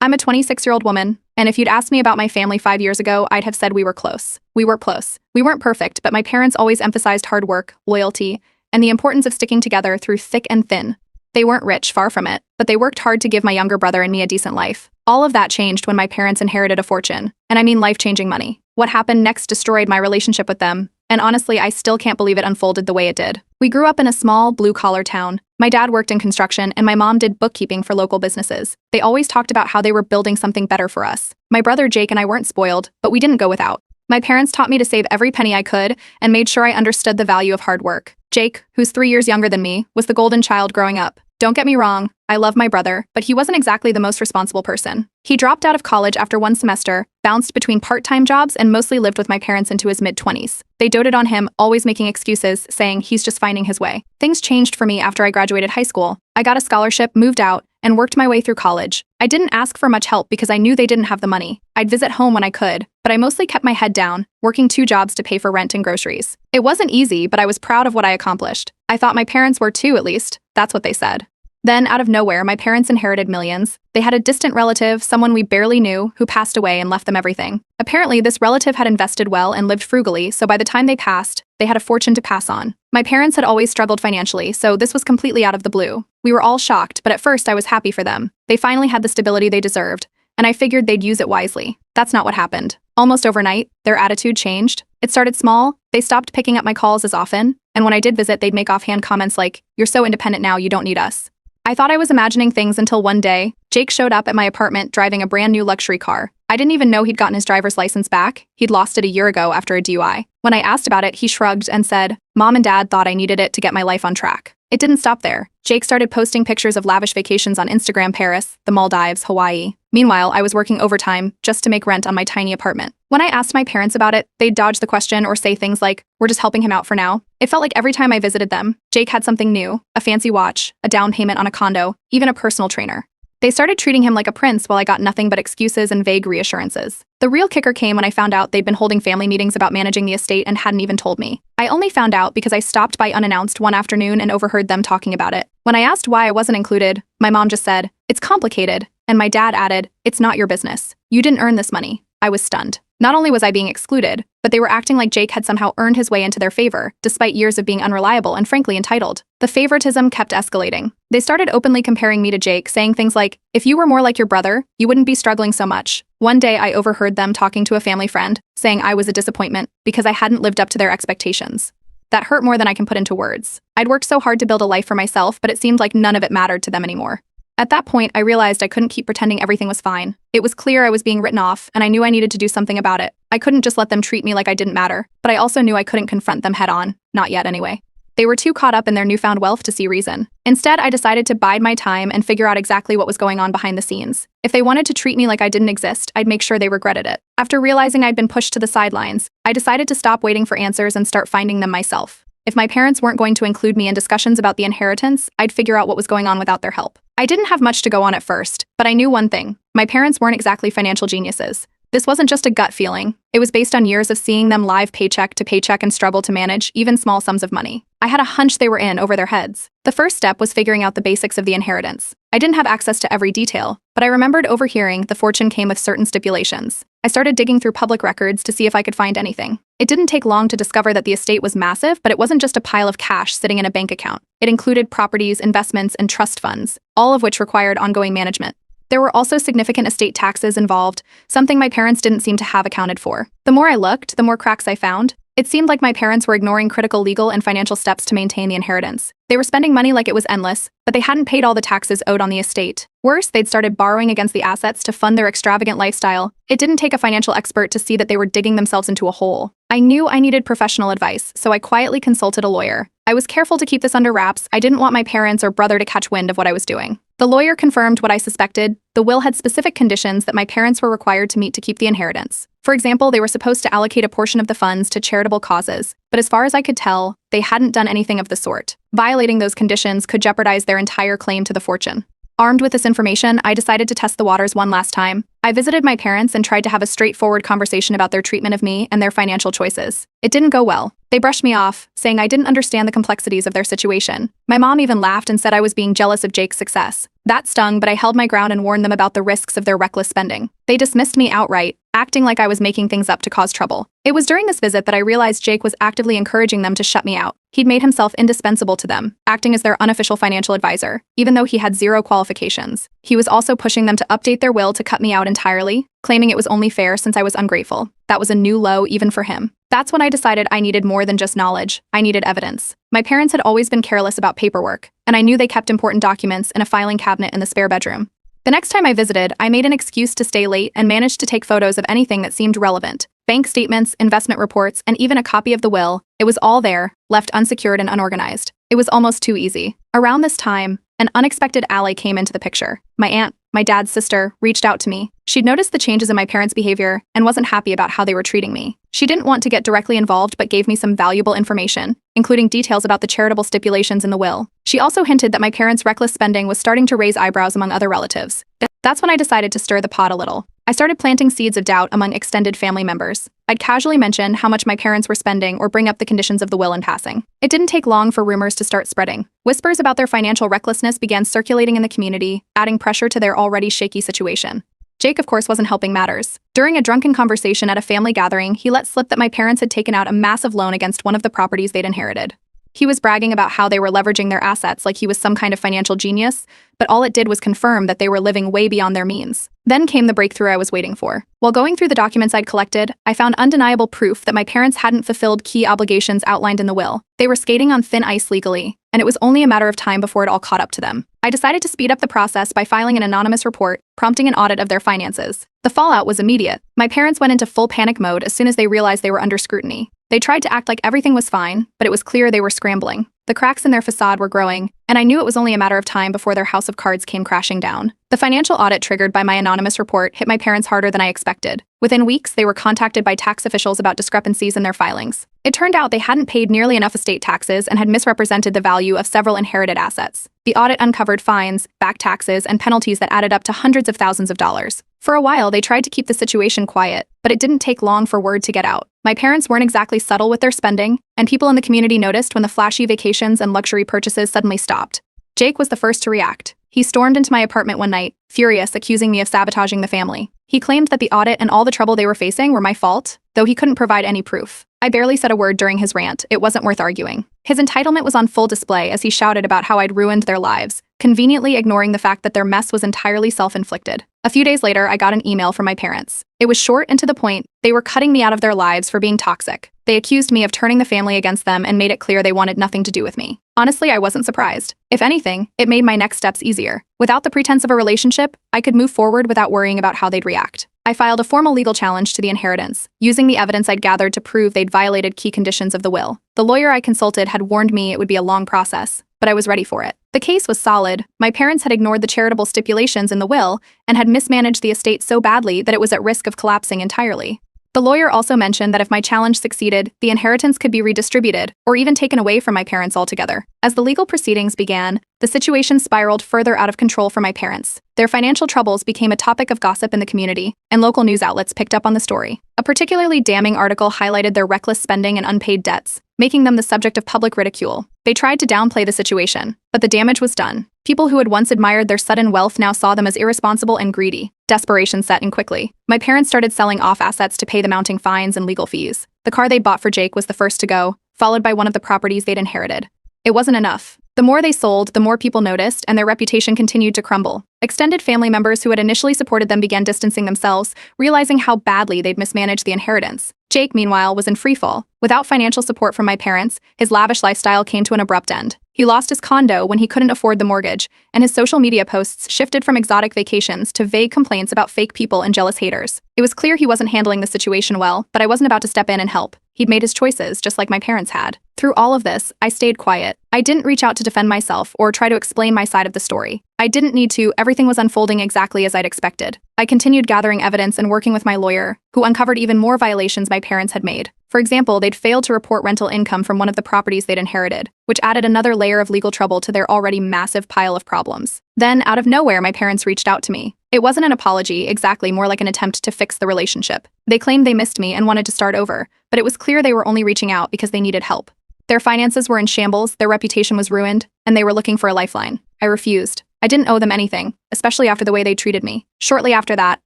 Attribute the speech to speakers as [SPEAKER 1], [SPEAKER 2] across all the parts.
[SPEAKER 1] I'm a 26-year-old woman, and if you'd asked me about my family 5 years ago, I'd have said we were close. We were close. We weren't perfect, but my parents always emphasized hard work, loyalty, and the importance of sticking together through thick and thin. They weren't rich, far from it, but they worked hard to give my younger brother and me a decent life. All of that changed when my parents inherited a fortune, and I mean life-changing money. What happened next destroyed my relationship with them, and honestly, I still can't believe it unfolded the way it did. We grew up in a small, blue-collar town. My dad worked in construction, and my mom did bookkeeping for local businesses. They always talked about how they were building something better for us. My brother Jake and I weren't spoiled, but we didn't go without. My parents taught me to save every penny I could and made sure I understood the value of hard work. Jake, who's 3 years younger than me, was the golden child growing up. Don't get me wrong, I love my brother, but he wasn't exactly the most responsible person. He dropped out of college after one semester, bounced between part-time jobs, and mostly lived with my parents into his mid-20s. They doted on him, always making excuses, saying he's just finding his way. Things changed for me after I graduated high school. I got a scholarship, moved out, and worked my way through college. I didn't ask for much help because I knew they didn't have the money. I'd visit home when I could, but I mostly kept my head down, working 2 jobs to pay for rent and groceries. It wasn't easy, but I was proud of what I accomplished. I thought my parents were too, at least. That's what they said. Then, out of nowhere, my parents inherited millions. They had a distant relative, someone we barely knew, who passed away and left them everything. Apparently, this relative had invested well and lived frugally, so by the time they passed, they had a fortune to pass on. My parents had always struggled financially, so this was completely out of the blue. We were all shocked, but at first I was happy for them. They finally had the stability they deserved, and I figured they'd use it wisely. That's not what happened. Almost overnight, their attitude changed. It started small. They stopped picking up my calls as often, and when I did visit, they'd make offhand comments like, "You're so independent now, you don't need us." I thought I was imagining things until one day, Jake showed up at my apartment driving a brand new luxury car. I didn't even know he'd gotten his driver's license back. He'd lost it a year ago after a DUI. When I asked about it, he shrugged and said, "Mom and Dad thought I needed it to get my life on track." It didn't stop there. Jake started posting pictures of lavish vacations on Instagram: Paris, the Maldives, Hawaii. Meanwhile, I was working overtime just to make rent on my tiny apartment. When I asked my parents about it, they'd dodge the question or say things like, "We're just helping him out for now." It felt like every time I visited them, Jake had something new: a fancy watch, a down payment on a condo, even a personal trainer. They started treating him like a prince while I got nothing but excuses and vague reassurances. The real kicker came when I found out they'd been holding family meetings about managing the estate and hadn't even told me. I only found out because I stopped by unannounced one afternoon and overheard them talking about it. When I asked why I wasn't included, my mom just said, "It's complicated," and my dad added, "It's not your business. You didn't earn this money." I was stunned. Not only was I being excluded, but they were acting like Jake had somehow earned his way into their favor, despite years of being unreliable and frankly entitled. The favoritism kept escalating. They started openly comparing me to Jake, saying things like, "If you were more like your brother, you wouldn't be struggling so much." One day I overheard them talking to a family friend, saying I was a disappointment because I hadn't lived up to their expectations. That hurt more than I can put into words. I'd worked so hard to build a life for myself, but it seemed like none of it mattered to them anymore. At that point, I realized I couldn't keep pretending everything was fine. It was clear I was being written off, and I knew I needed to do something about it. I couldn't just let them treat me like I didn't matter, but I also knew I couldn't confront them head on. Not yet, anyway. They were too caught up in their newfound wealth to see reason. Instead, I decided to bide my time and figure out exactly what was going on behind the scenes. If they wanted to treat me like I didn't exist, I'd make sure they regretted it. After realizing I'd been pushed to the sidelines, I decided to stop waiting for answers and start finding them myself. If my parents weren't going to include me in discussions about the inheritance, I'd figure out what was going on without their help. I didn't have much to go on at first, but I knew one thing. My parents weren't exactly financial geniuses. This wasn't just a gut feeling. It was based on years of seeing them live paycheck to paycheck and struggle to manage even small sums of money. I had a hunch they were in over their heads. The first step was figuring out the basics of the inheritance. I didn't have access to every detail, but I remembered overhearing the fortune came with certain stipulations. I started digging through public records to see if I could find anything. It didn't take long to discover that the estate was massive, but it wasn't just a pile of cash sitting in a bank account. It included properties, investments, and trust funds, all of which required ongoing management. There were also significant estate taxes involved, something my parents didn't seem to have accounted for. The more I looked, the more cracks I found. It seemed like my parents were ignoring critical legal and financial steps to maintain the inheritance. They were spending money like it was endless, but they hadn't paid all the taxes owed on the estate. Worse, they'd started borrowing against the assets to fund their extravagant lifestyle. It didn't take a financial expert to see that they were digging themselves into a hole. I knew I needed professional advice, so I quietly consulted a lawyer. I was careful to keep this under wraps. I didn't want my parents or brother to catch wind of what I was doing. The lawyer confirmed what I suspected. The will had specific conditions that my parents were required to meet to keep the inheritance. For example, they were supposed to allocate a portion of the funds to charitable causes, but as far as I could tell, they hadn't done anything of the sort. Violating those conditions could jeopardize their entire claim to the fortune. Armed with this information, I decided to test the waters one last time. I visited my parents and tried to have a straightforward conversation about their treatment of me and their financial choices. It didn't go well. They brushed me off, saying I didn't understand the complexities of their situation. My mom even laughed and said I was being jealous of Jake's success. That stung, but I held my ground and warned them about the risks of their reckless spending. They dismissed me outright, acting like I was making things up to cause trouble. It was during this visit that I realized Jake was actively encouraging them to shut me out. He'd made himself indispensable to them, acting as their unofficial financial advisor, even though he had zero qualifications. He was also pushing them to update their will to cut me out entirely, claiming it was only fair since I was ungrateful. That was a new low even for him. That's when I decided I needed more than just knowledge. I needed evidence. My parents had always been careless about paperwork, and I knew they kept important documents in a filing cabinet in the spare bedroom. The next time I visited, I made an excuse to stay late and managed to take photos of anything that seemed relevant. Bank statements, investment reports, and even a copy of the will. It was all there, left unsecured and unorganized. It was almost too easy. Around this time, an unexpected ally came into the picture. My aunt, my dad's sister, reached out to me. She'd noticed the changes in my parents' behavior and wasn't happy about how they were treating me. She didn't want to get directly involved but gave me some valuable information, including details about the charitable stipulations in the will. She also hinted that my parents' reckless spending was starting to raise eyebrows among other relatives. That's when I decided to stir the pot a little. I started planting seeds of doubt among extended family members. I'd casually mention how much my parents were spending or bring up the conditions of the will in passing. It didn't take long for rumors to start spreading. Whispers about their financial recklessness began circulating in the community, adding pressure to their already shaky situation. Jake, of course, wasn't helping matters. During a drunken conversation at a family gathering, he let slip that my parents had taken out a massive loan against one of the properties they'd inherited. He was bragging about how they were leveraging their assets like he was some kind of financial genius, but all it did was confirm that they were living way beyond their means. Then came the breakthrough I was waiting for. While going through the documents I'd collected, I found undeniable proof that my parents hadn't fulfilled key obligations outlined in the will. They were skating on thin ice legally, and it was only a matter of time before it all caught up to them. I decided to speed up the process by filing an anonymous report, prompting an audit of their finances. The fallout was immediate. My parents went into full panic mode as soon as they realized they were under scrutiny. They tried to act like everything was fine, but it was clear they were scrambling. The cracks in their facade were growing, and I knew it was only a matter of time before their house of cards came crashing down. The financial audit triggered by my anonymous report hit my parents harder than I expected. Within weeks, they were contacted by tax officials about discrepancies in their filings. It turned out they hadn't paid nearly enough estate taxes and had misrepresented the value of several inherited assets. The audit uncovered fines, back taxes, and penalties that added up to hundreds of thousands of dollars. For a while, they tried to keep the situation quiet, but it didn't take long for word to get out. My parents weren't exactly subtle with their spending, and people in the community noticed when the flashy vacations and luxury purchases suddenly stopped. Jake was the first to react. He stormed into my apartment one night, furious, accusing me of sabotaging the family. He claimed that the audit and all the trouble they were facing were my fault, though he couldn't provide any proof. I barely said a word during his rant. It wasn't worth arguing. His entitlement was on full display as he shouted about how I'd ruined their lives, conveniently ignoring the fact that their mess was entirely self-inflicted. A few days later, I got an email from my parents. It was short and to the point. They were cutting me out of their lives for being toxic. They accused me of turning the family against them and made it clear they wanted nothing to do with me. Honestly, I wasn't surprised. If anything, it made my next steps easier. Without the pretense of a relationship, I could move forward without worrying about how they'd react. I filed a formal legal challenge to the inheritance, using the evidence I'd gathered to prove they'd violated key conditions of the will. The lawyer I consulted had warned me it would be a long process, but I was ready for it. The case was solid. My parents had ignored the charitable stipulations in the will and had mismanaged the estate so badly that it was at risk of collapsing entirely. The lawyer also mentioned that if my challenge succeeded, the inheritance could be redistributed or even taken away from my parents altogether. As the legal proceedings began, the situation spiraled further out of control for my parents. Their financial troubles became a topic of gossip in the community, and local news outlets picked up on the story. A particularly damning article highlighted their reckless spending and unpaid debts, making them the subject of public ridicule. They tried to downplay the situation, but the damage was done. People who had once admired their sudden wealth now saw them as irresponsible and greedy. Desperation set in quickly. My parents started selling off assets to pay the mounting fines and legal fees. The car they'd bought for Jake was the first to go, followed by one of the properties they'd inherited. It wasn't enough. The more they sold, the more people noticed, and their reputation continued to crumble. Extended family members who had initially supported them began distancing themselves, realizing how badly they'd mismanaged the inheritance. Jake, meanwhile, was in freefall. Without financial support from my parents, his lavish lifestyle came to an abrupt end. He lost his condo when he couldn't afford the mortgage, and his social media posts shifted from exotic vacations to vague complaints about fake people and jealous haters. It was clear he wasn't handling the situation well, but I wasn't about to step in and help. He'd made his choices, just like my parents had. Through all of this, I stayed quiet. I didn't reach out to defend myself or try to explain my side of the story. I didn't need to. Everything was unfolding exactly as I'd expected. I continued gathering evidence and working with my lawyer, who uncovered even more violations my parents had made. For example, they'd failed to report rental income from one of the properties they'd inherited, which added another layer of legal trouble to their already massive pile of problems. Then, out of nowhere, my parents reached out to me. It wasn't an apology, exactly, more like an attempt to fix the relationship. They claimed they missed me and wanted to start over, but it was clear they were only reaching out because they needed help. Their finances were in shambles, their reputation was ruined, and they were looking for a lifeline. I refused. I didn't owe them anything, especially after the way they treated me. Shortly after that,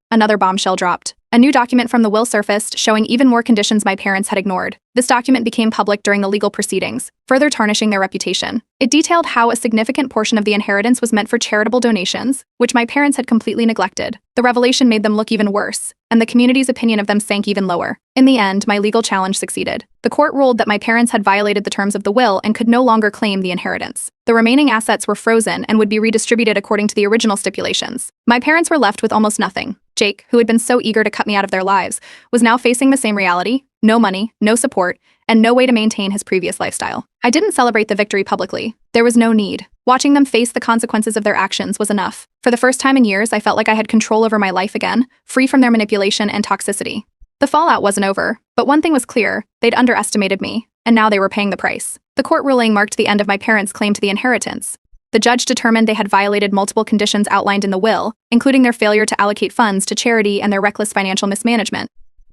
[SPEAKER 1] another bombshell dropped. A new document from the will surfaced showing even more conditions my parents had ignored. This document became public during the legal proceedings, further tarnishing their reputation. It detailed how a significant portion of the inheritance was meant for charitable donations, which my parents had completely neglected. The revelation made them look even worse, and the community's opinion of them sank even lower. In the end, my legal challenge succeeded. The court ruled that my parents had violated the terms of the will and could no longer claim the inheritance. The remaining assets were frozen and would be redistributed according to the original stipulations. My parents were left with almost nothing. Jake, who had been so eager to cut me out of their lives, was now facing the same reality: no money, no support, and no way to maintain his previous lifestyle. I didn't celebrate the victory publicly. There was no need. Watching them face the consequences of their actions was enough. For the first time in years, I felt like I had control over my life again, free from their manipulation and toxicity. The fallout wasn't over, but one thing was clear: they'd underestimated me, and now they were paying the price. The court ruling marked the end of my parents' claim to the inheritance. The judge determined they had violated multiple conditions outlined in the will, including their failure to allocate funds to charity and their reckless financial mismanagement.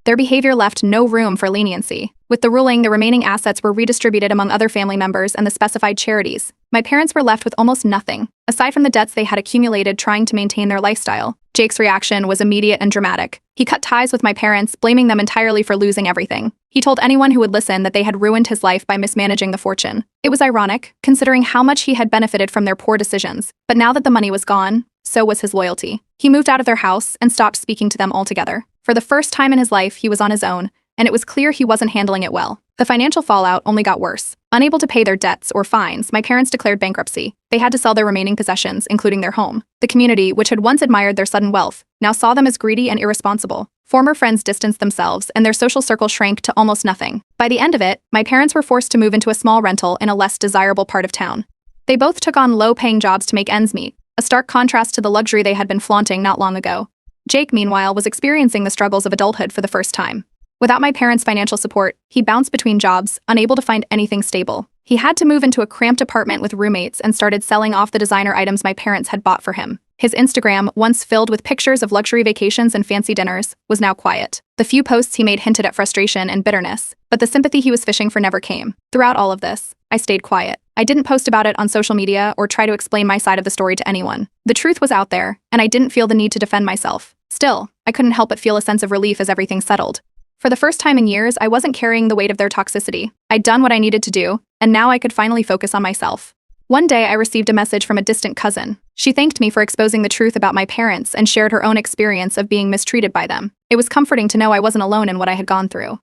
[SPEAKER 1] Their behavior left no room for leniency. With the ruling, the remaining assets were redistributed among other family members and the specified charities. My parents were left with almost nothing, aside from the debts they had accumulated trying to maintain their lifestyle. Jake's reaction was immediate and dramatic. He cut ties with my parents, blaming them entirely for losing everything. He told anyone who would listen that they had ruined his life by mismanaging the fortune. It was ironic, considering how much he had benefited from their poor decisions. But now that the money was gone, so was his loyalty. He moved out of their house and stopped speaking to them altogether. For the first time in his life, he was on his own, and it was clear he wasn't handling it well. The financial fallout only got worse. Unable to pay their debts or fines, my parents declared bankruptcy. They had to sell their remaining possessions, including their home. The community, which had once admired their sudden wealth, now saw them as greedy and irresponsible. Former friends distanced themselves, and their social circle shrank to almost nothing. By the end of it, my parents were forced to move into a small rental in a less desirable part of town. They both took on low-paying jobs to make ends meet, a stark contrast to the luxury they had been flaunting not long ago. Jake, meanwhile, was experiencing the struggles of adulthood for the first time. Without my parents' financial support, he bounced between jobs, unable to find anything stable. He had to move into a cramped apartment with roommates and started selling off the designer items my parents had bought for him. His Instagram, once filled with pictures of luxury vacations and fancy dinners, was now quiet. The few posts he made hinted at frustration and bitterness, but the sympathy he was fishing for never came. Throughout all of this, I stayed quiet. I didn't post about it on social media or try to explain my side of the story to anyone. The truth was out there, and I didn't feel the need to defend myself. Still, I couldn't help but feel a sense of relief as everything settled. For the first time in years, I wasn't carrying the weight of their toxicity. I'd done what I needed to do, and now I could finally focus on myself. One day, I received a message from a distant cousin. She thanked me for exposing the truth about my parents and shared her own experience of being mistreated by them. It was comforting to know I wasn't alone in what I had gone through.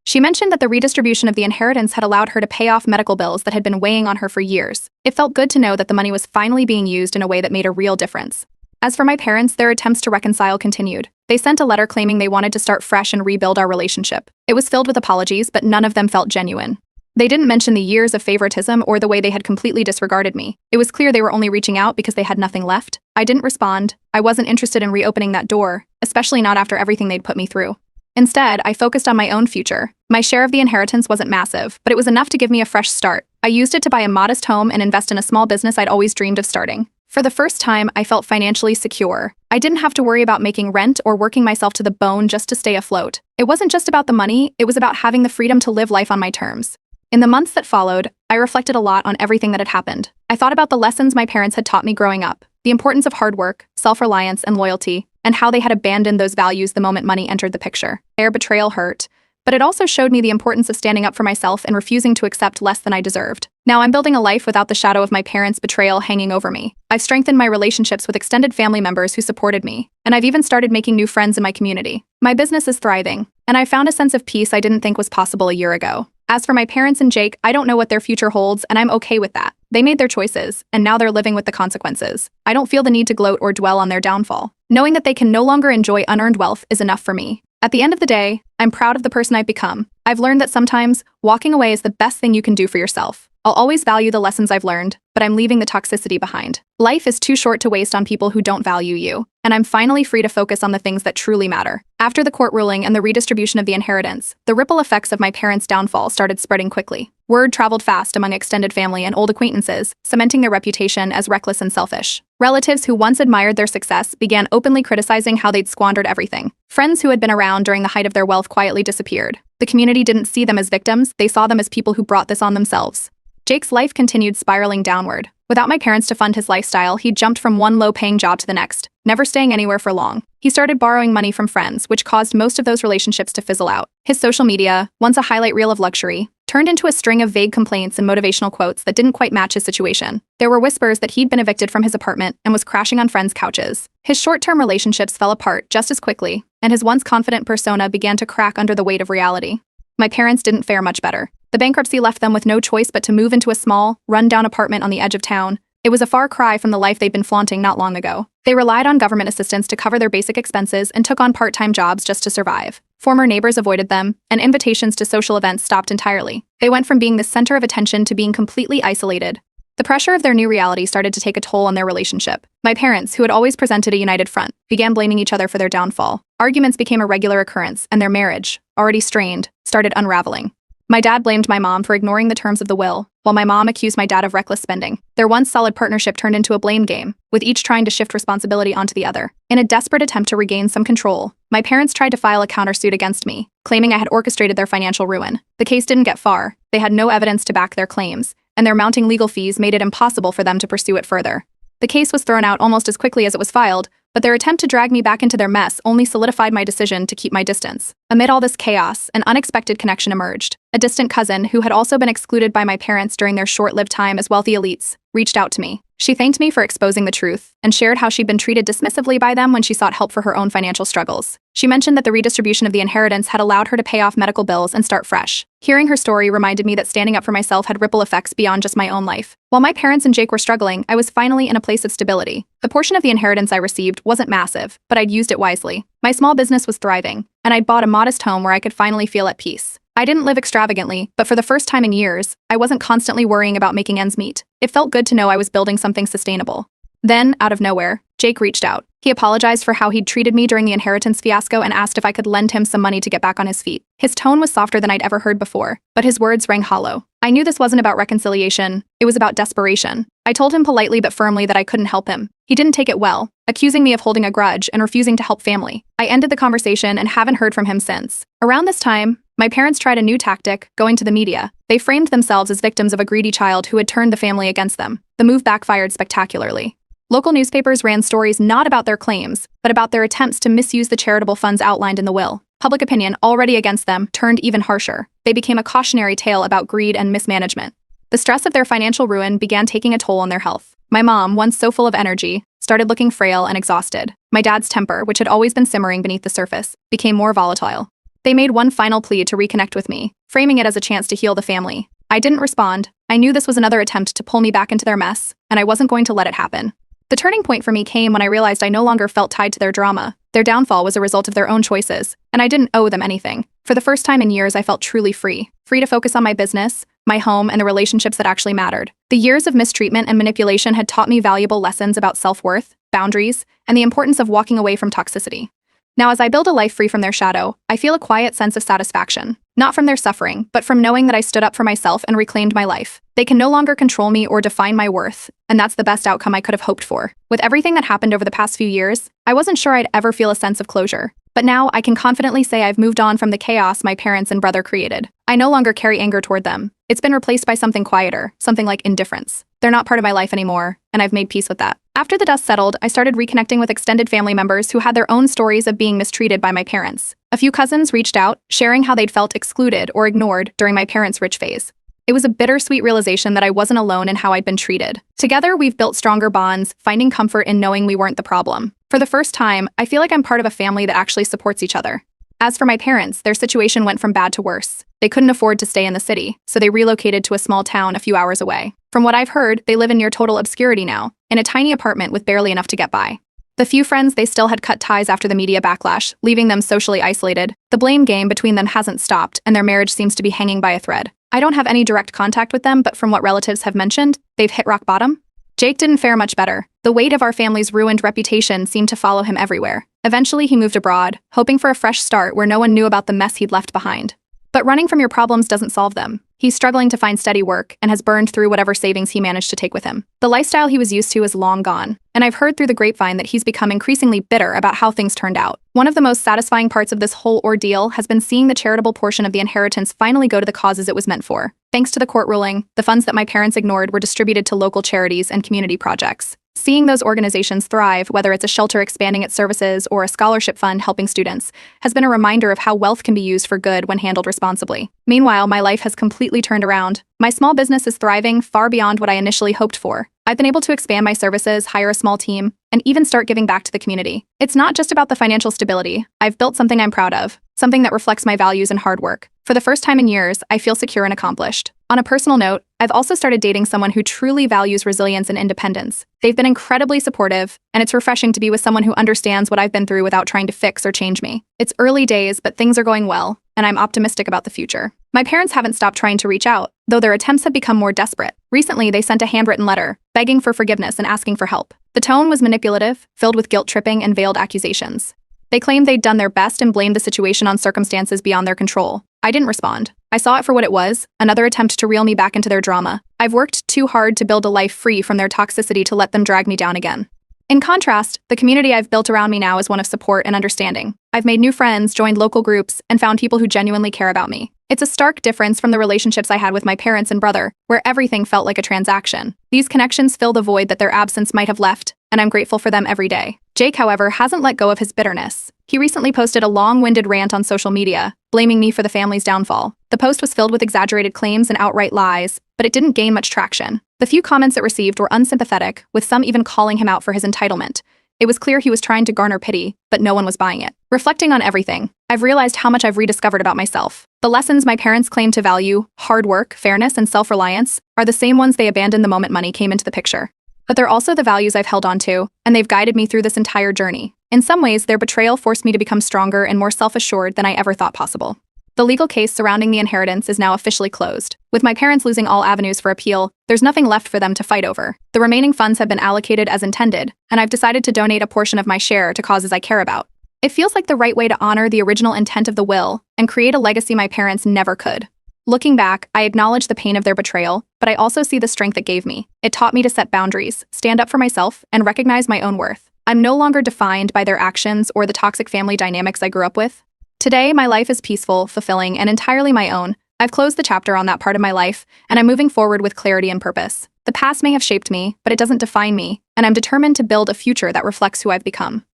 [SPEAKER 1] She mentioned that the redistribution of the inheritance had allowed her to pay off medical bills that had been weighing on her for years. It felt good to know that the money was finally being used in a way that made a real difference. As for my parents, their attempts to reconcile continued. They sent a letter claiming they wanted to start fresh and rebuild our relationship. It was filled with apologies, but none of them felt genuine. They didn't mention the years of favoritism or the way they had completely disregarded me. It was clear they were only reaching out because they had nothing left. I didn't respond. I wasn't interested in reopening that door, especially not after everything they'd put me through. Instead, I focused on my own future. My share of the inheritance wasn't massive, but it was enough to give me a fresh start. I used it to buy a modest home and invest in a small business I'd always dreamed of starting. For the first time, I felt financially secure. I didn't have to worry about making rent or working myself to the bone just to stay afloat. It wasn't just about the money, it was about having the freedom to live life on my terms. In the months that followed, I reflected a lot on everything that had happened. I thought about the lessons my parents had taught me growing up, the importance of hard work, self-reliance, and loyalty, and how they had abandoned those values the moment money entered the picture. Their betrayal hurt, but it also showed me the importance of standing up for myself and refusing to accept less than I deserved. Now I'm building a life without the shadow of my parents' betrayal hanging over me. I've strengthened my relationships with extended family members who supported me, and I've even started making new friends in my community. My business is thriving, and I found a sense of peace I didn't think was possible a year ago. As for my parents and Jake, I don't know what their future holds, and I'm okay with that. They made their choices, and now they're living with the consequences. I don't feel the need to gloat or dwell on their downfall. Knowing that they can no longer enjoy unearned wealth is enough for me. At the end of the day, I'm proud of the person I've become. I've learned that sometimes walking away is the best thing you can do for yourself. I'll always value the lessons I've learned, but I'm leaving the toxicity behind. Life is too short to waste on people who don't value you, and I'm finally free to focus on the things that truly matter. After the court ruling and the redistribution of the inheritance, the ripple effects of my parents' downfall started spreading quickly. Word traveled fast among extended family and old acquaintances, cementing their reputation as reckless and selfish. Relatives who once admired their success began openly criticizing how they'd squandered everything. Friends who had been around during the height of their wealth quietly disappeared. The community didn't see them as victims, they saw them as people who brought this on themselves. Jake's life continued spiraling downward. Without my parents to fund his lifestyle, he jumped from one low-paying job to the next, never staying anywhere for long. He started borrowing money from friends, which caused most of those relationships to fizzle out. His social media, once a highlight reel of luxury, turned into a string of vague complaints and motivational quotes that didn't quite match his situation. There were whispers that he'd been evicted from his apartment and was crashing on friends' couches. His short-term relationships fell apart just as quickly, and his once confident persona began to crack under the weight of reality. My parents didn't fare much better. The bankruptcy left them with no choice but to move into a small, run-down apartment on the edge of town. It was a far cry from the life they'd been flaunting not long ago. They relied on government assistance to cover their basic expenses and took on part-time jobs just to survive. Former neighbors avoided them, and invitations to social events stopped entirely. They went from being the center of attention to being completely isolated. The pressure of their new reality started to take a toll on their relationship. My parents, who had always presented a united front, began blaming each other for their downfall. Arguments became a regular occurrence, and their marriage, already strained, started unraveling. My dad blamed my mom for ignoring the terms of the will, while my mom accused my dad of reckless spending. Their once solid partnership turned into a blame game, with each trying to shift responsibility onto the other. In a desperate attempt to regain some control, my parents tried to file a countersuit against me, claiming I had orchestrated their financial ruin. The case didn't get far. They had no evidence to back their claims, and their mounting legal fees made it impossible for them to pursue it further. The case was thrown out almost as quickly as it was filed, but their attempt to drag me back into their mess only solidified my decision to keep my distance. Amid all this chaos, an unexpected connection emerged. A distant cousin, who had also been excluded by my parents during their short-lived time as wealthy elites, reached out to me. She thanked me for exposing the truth, and shared how she'd been treated dismissively by them when she sought help for her own financial struggles. She mentioned that the redistribution of the inheritance had allowed her to pay off medical bills and start fresh. Hearing her story reminded me that standing up for myself had ripple effects beyond just my own life. While my parents and Jake were struggling, I was finally in a place of stability. The portion of the inheritance I received wasn't massive, but I'd used it wisely. My small business was thriving, and I'd bought a modest home where I could finally feel at peace. I didn't live extravagantly, but for the first time in years, I wasn't constantly worrying about making ends meet. It felt good to know I was building something sustainable. Then, out of nowhere, Jake reached out. He apologized for how he'd treated me during the inheritance fiasco and asked if I could lend him some money to get back on his feet. His tone was softer than I'd ever heard before, but his words rang hollow. I knew this wasn't about reconciliation, it was about desperation. I told him politely but firmly that I couldn't help him. He didn't take it well, accusing me of holding a grudge and refusing to help family. I ended the conversation and haven't heard from him since. Around this time, my parents tried a new tactic, going to the media. They framed themselves as victims of a greedy child who had turned the family against them. The move backfired spectacularly. Local newspapers ran stories not about their claims, but about their attempts to misuse the charitable funds outlined in the will. Public opinion, already against them, turned even harsher. They became a cautionary tale about greed and mismanagement. The stress of their financial ruin began taking a toll on their health. My mom, once so full of energy, started looking frail and exhausted. My dad's temper, which had always been simmering beneath the surface, became more volatile. They made one final plea to reconnect with me, framing it as a chance to heal the family. I didn't respond. I knew this was another attempt to pull me back into their mess, and I wasn't going to let it happen. The turning point for me came when I realized I no longer felt tied to their drama. Their downfall was a result of their own choices, and I didn't owe them anything. For the first time in years, I felt truly free. Free to focus on my business, my home, and the relationships that actually mattered. The years of mistreatment and manipulation had taught me valuable lessons about self-worth, boundaries, and the importance of walking away from toxicity. Now, as I build a life free from their shadow, I feel a quiet sense of satisfaction. Not from their suffering, but from knowing that I stood up for myself and reclaimed my life. They can no longer control me or define my worth, and that's the best outcome I could have hoped for. With everything that happened over the past few years, I wasn't sure I'd ever feel a sense of closure. But now I can confidently say I've moved on from the chaos my parents and brother created. I no longer carry anger toward them. It's been replaced by something quieter, something like indifference. They're not part of my life anymore, and I've made peace with that. After the dust settled, I started reconnecting with extended family members who had their own stories of being mistreated by my parents. A few cousins reached out, sharing how they'd felt excluded or ignored during my parents' rich phase. It was a bittersweet realization that I wasn't alone in how I'd been treated. Together, we've built stronger bonds, finding comfort in knowing we weren't the problem. For the first time, I feel like I'm part of a family that actually supports each other. As for my parents, their situation went from bad to worse. They couldn't afford to stay in the city, so they relocated to a small town a few hours away. From what I've heard, they live in near total obscurity now, in a tiny apartment with barely enough to get by. The few friends they still had cut ties after the media backlash, leaving them socially isolated. The blame game between them hasn't stopped, and their marriage seems to be hanging by a thread. I don't have any direct contact with them, but from what relatives have mentioned, they've hit rock bottom. Jake didn't fare much better. The weight of our family's ruined reputation seemed to follow him everywhere. Eventually, he moved abroad, hoping for a fresh start where no one knew about the mess he'd left behind. But running from your problems doesn't solve them. He's struggling to find steady work and has burned through whatever savings he managed to take with him. The lifestyle he was used to is long gone, and I've heard through the grapevine that he's become increasingly bitter about how things turned out. One of the most satisfying parts of this whole ordeal has been seeing the charitable portion of the inheritance finally go to the causes it was meant for. Thanks to the court ruling, the funds that my parents ignored were distributed to local charities and community projects. Seeing those organizations thrive, whether it's a shelter expanding its services or a scholarship fund helping students, has been a reminder of how wealth can be used for good when handled responsibly. Meanwhile, my life has completely turned around. My small business is thriving far beyond what I initially hoped for. I've been able to expand my services, hire a small team, and even start giving back to the community. It's not just about the financial stability. I've built something I'm proud of, something that reflects my values and hard work. For the first time in years, I feel secure and accomplished. On a personal note, I've also started dating someone who truly values resilience and independence. They've been incredibly supportive, and it's refreshing to be with someone who understands what I've been through without trying to fix or change me. It's early days, but things are going well, and I'm optimistic about the future. My parents haven't stopped trying to reach out, though their attempts have become more desperate. Recently, they sent a handwritten letter, begging for forgiveness and asking for help. The tone was manipulative, filled with guilt-tripping and veiled accusations. They claimed they'd done their best and blamed the situation on circumstances beyond their control. I didn't respond. I saw it for what it was, another attempt to reel me back into their drama. I've worked too hard to build a life free from their toxicity to let them drag me down again. In contrast, the community I've built around me now is one of support and understanding. I've made new friends, joined local groups, and found people who genuinely care about me. It's a stark difference from the relationships I had with my parents and brother, where everything felt like a transaction. These connections fill the void that their absence might have left, and I'm grateful for them every day. Jake, however, hasn't let go of his bitterness. He recently posted a long-winded rant on social media, blaming me for the family's downfall. The post was filled with exaggerated claims and outright lies, but it didn't gain much traction. The few comments it received were unsympathetic, with some even calling him out for his entitlement. It was clear he was trying to garner pity, but no one was buying it. Reflecting on everything, I've realized how much I've rediscovered about myself. The lessons my parents claimed to value, hard work, fairness, and self-reliance, are the same ones they abandoned the moment money came into the picture. But they're also the values I've held on to, and they've guided me through this entire journey. In some ways, their betrayal forced me to become stronger and more self-assured than I ever thought possible. The legal case surrounding the inheritance is now officially closed. With my parents losing all avenues for appeal, there's nothing left for them to fight over. The remaining funds have been allocated as intended, and I've decided to donate a portion of my share to causes I care about. It feels like the right way to honor the original intent of the will and create a legacy my parents never could. Looking back, I acknowledge the pain of their betrayal, but I also see the strength it gave me. It taught me to set boundaries, stand up for myself, and recognize my own worth. I'm no longer defined by their actions or the toxic family dynamics I grew up with. Today, my life is peaceful, fulfilling, and entirely my own. I've closed the chapter on that part of my life, and I'm moving forward with clarity and purpose. The past may have shaped me, but it doesn't define me, and I'm determined to build a future that reflects who I've become.